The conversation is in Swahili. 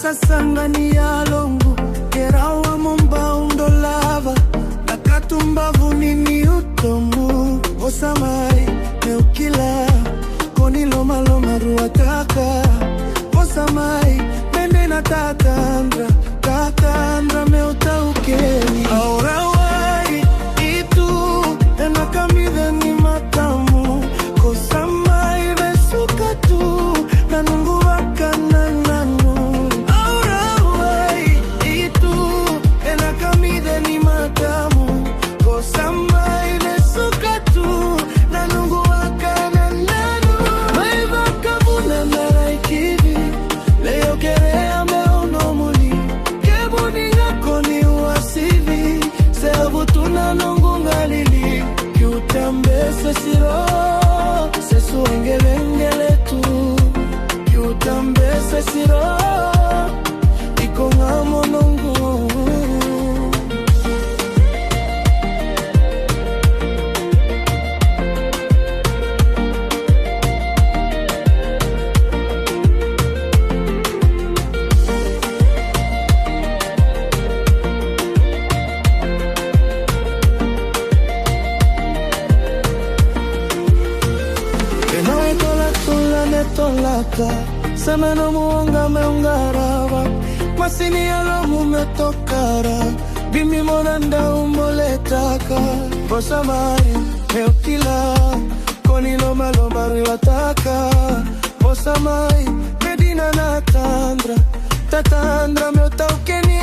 sasangani ya longu kerawa momba undolava nakatumba vunini utomu osamai meukila koni loma loma ruataka osamai mende na tatandra meuta ukeni aurawai itu enakamida ni matamu kosamai besuka tu nanungu wakana nanu aurawai itu enakamida ni matamu kosamai besuka tu nanungu wakana nanu maivaka vuna naraikivi leo kerea meunomuli kebuni ngakoni uasivi sebu tunanungu ngalili kiutambese siro sesu engele tu kiutambese siro iko ngamo nungu tolaka semeno muonga meungarava masini alomu metokara bimi monanda umboletaka posamari meukila koni loma loma riwataka posamai medina na tatandra meuta ukeni